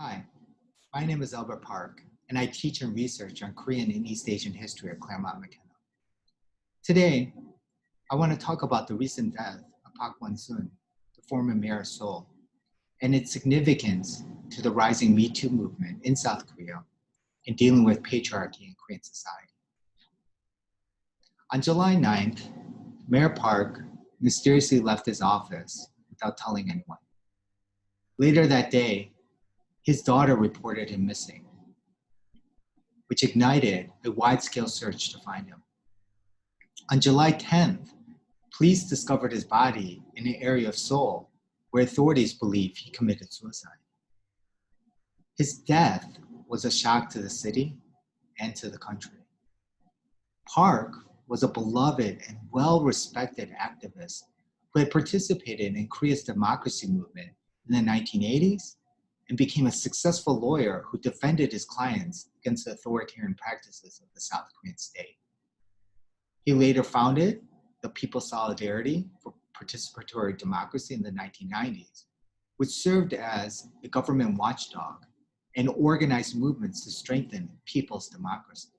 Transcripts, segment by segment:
Hi, my name is Albert Park, and I teach and research on Korean and East Asian history at Claremont McKenna. Today, I want to talk about the recent death of Park Won-soon, the former mayor of Seoul, and its significance to the rising Me Too movement in South Korea in dealing with patriarchy in Korean society. On July 9th, Mayor Park mysteriously left his office without telling anyone. Later that day, his daughter reported him missing, which ignited a wide-scale search to find him. On July 10th, police discovered his body in an area of Seoul where authorities believe he committed suicide. His death was a shock to the city and to the country. Park was a beloved and well-respected activist who had participated in Korea's democracy movement in the 1980s and became a successful lawyer who defended his clients against the authoritarian practices of the South Korean state. He later founded the People's Solidarity for Participatory Democracy in the 1990s, which served as a government watchdog and organized movements to strengthen people's democracy.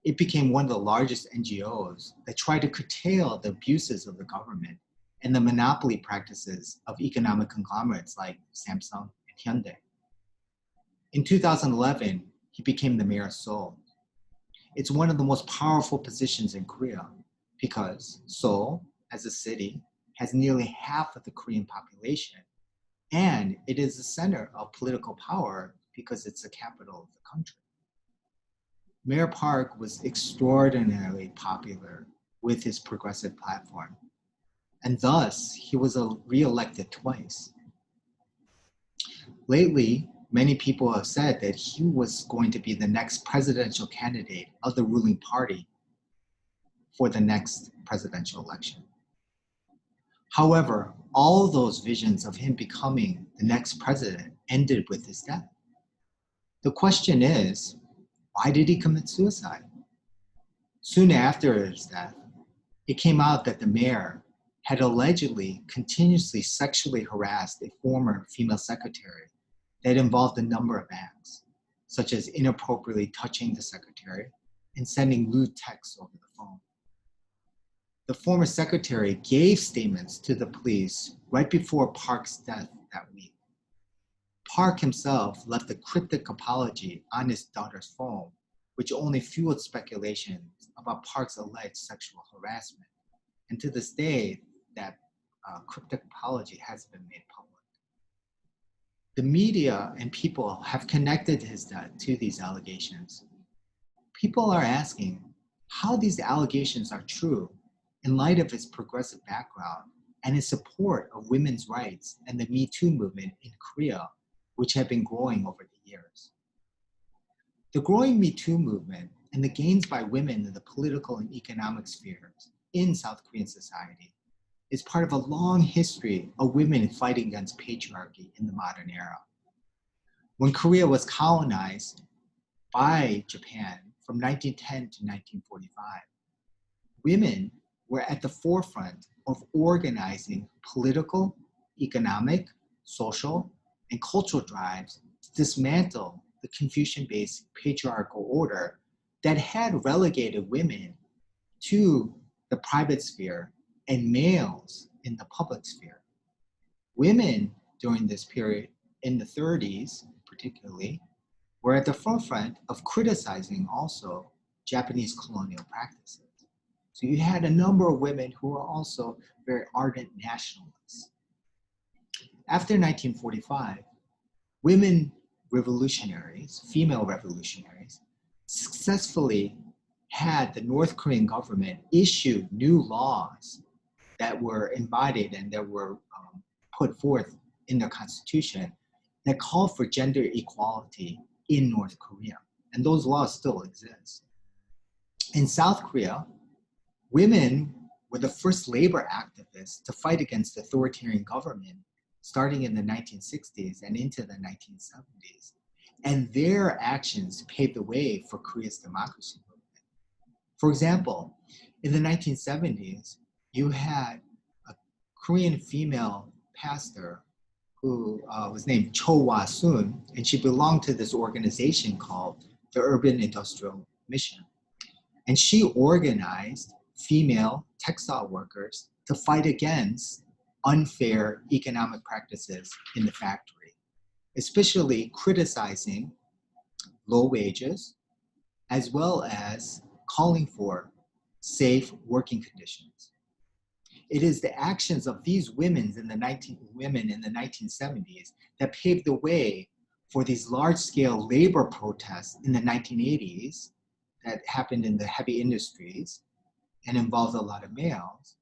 It became one of the largest NGOs that tried to curtail the abuses of the government and the monopoly practices of economic conglomerates like Samsung and Hyundai. In 2011, he became the mayor of Seoul. It's one of the most powerful positions in Korea because Seoul, as a city, has nearly half of the Korean population, and it is the center of political power because it's the capital of the country. Mayor Park was extraordinarily popular with his progressive platform, and thus he was re-elected twice. Lately, many people have said that he was going to be the next presidential candidate of the ruling party for the next presidential election. However, all those visions of him becoming the next president ended with his death. The question is, why did he commit suicide? Soon after his death, it came out that the mayor had allegedly continuously sexually harassed a former female secretary that involved a number of acts, such as inappropriately touching the secretary and sending lewd texts over the phone. The former secretary gave statements to the police right before Park's death that week. Park himself left a cryptic apology on his daughter's phone, which only fueled speculations about Park's alleged sexual harassment. And to this day, that cryptic apology hasn't been made public. The media and people have connected his death to these allegations. People are asking how these allegations are true in light of his progressive background and his support of women's rights and the Me Too movement in Korea, which have been growing over the years. The growing Me Too movement and the gains by women in the political and economic spheres in South Korean society is part of a long history of women fighting against patriarchy in the modern era. When Korea was colonized by Japan from 1910 to 1945, women were at the forefront of organizing political, economic, social, and cultural drives to dismantle the Confucian-based patriarchal order that had relegated women to the private sphere and males in the public sphere. Women during this period, in the 30s particularly, were at the forefront of criticizing also Japanese colonial practices. So you had a number of women who were also very ardent nationalists. After 1945, women revolutionaries, female revolutionaries, successfully had the North Korean government issue new laws that were embodied and that were put forth in their constitution that called for gender equality in North Korea. And those laws still exist. In South Korea, women were the first labor activists to fight against the authoritarian government starting in the 1960s and into the 1970s. And their actions paved the way for Korea's democracy movement. For example, in the 1970s, you had a Korean female pastor who was named Cho Wa-soon, and she belonged to this organization called the Urban Industrial Mission. And she organized female textile workers to fight against unfair economic practices in the factory, especially criticizing low wages, as well as calling for safe working conditions. It is the actions of these women in the 1970s that paved the way for these large-scale labor protests in the 1980s that happened in the heavy industries and involved a lot of males,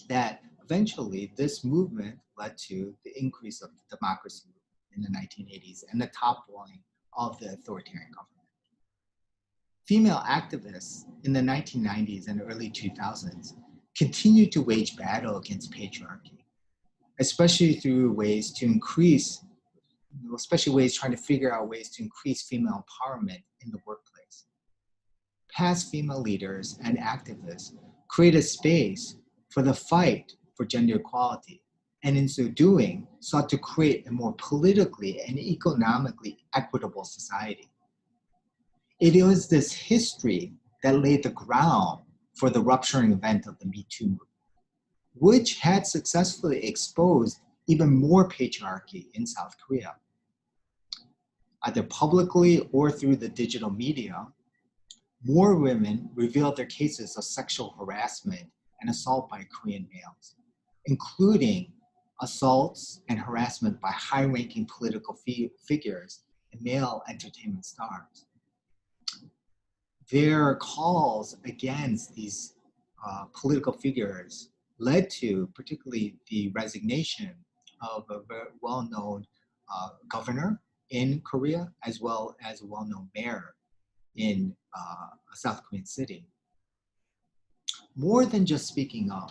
that eventually this movement led to the increase of democracy in the 1980s and the toppling of the authoritarian government. Female activists in the 1990s and early 2000s continued to wage battle against patriarchy, especially through ways to increase, trying to figure out ways to increase female empowerment in the workplace. Past female leaders and activists created space for the fight for gender equality, and in so doing, sought to create a more politically and economically equitable society. It was this history that laid the ground for the rupturing event of the Me Too movement, which had successfully exposed even more patriarchy in South Korea. Either publicly or through the digital media, more women revealed their cases of sexual harassment and assault by Korean males, including assaults and harassment by high-ranking political figures and male entertainment stars. Their calls against these political figures led to particularly the resignation of a very well-known governor in Korea, as well as a well-known mayor in a South Korean city. More than just speaking up,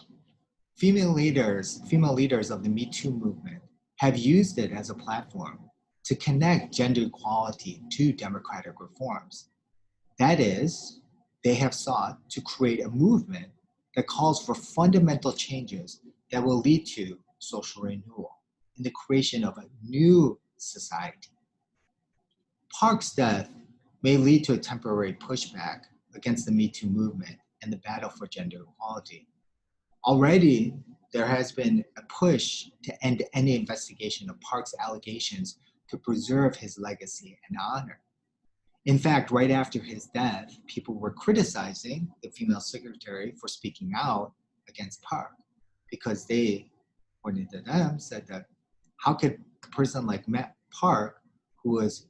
female leaders of the Me Too movement have used it as a platform to connect gender equality to democratic reforms. That is, they have sought to create a movement that calls for fundamental changes that will lead to social renewal and the creation of a new society. Park's death may lead to a temporary pushback against the Me Too movement and the battle for gender equality. Already, there has been a push to end any investigation of Park's allegations to preserve his legacy and honor. In fact, right after his death, people were criticizing the female secretary for speaking out against Park because they, according to them, said that how could a person like Park, who was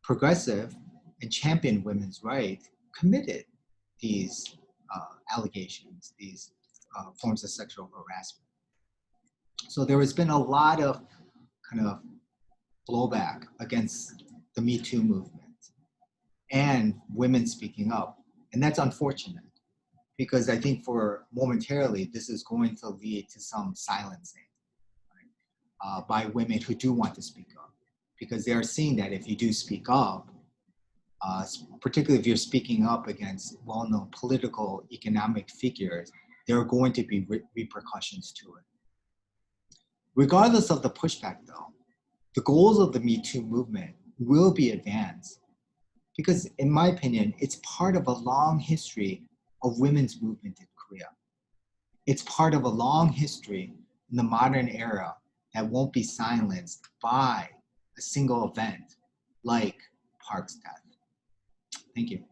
progressive and championed women's rights, committed these allegations, these forms of sexual harassment. So there has been a lot of kind of blowback against the Me Too movement and women speaking up. And that's unfortunate because I think for momentarily, this is going to lead to some silencing, right, by women who do want to speak up, because they are seeing that if you do speak up, particularly if you're speaking up against well-known political, economic figures, there are going to be repercussions to it. Regardless of the pushback though, the goals of the Me Too movement will be advanced because in my opinion, it's part of a long history of women's movement in Korea. It's part of a long history in the modern era that won't be silenced by a single event like Park's death. Thank you.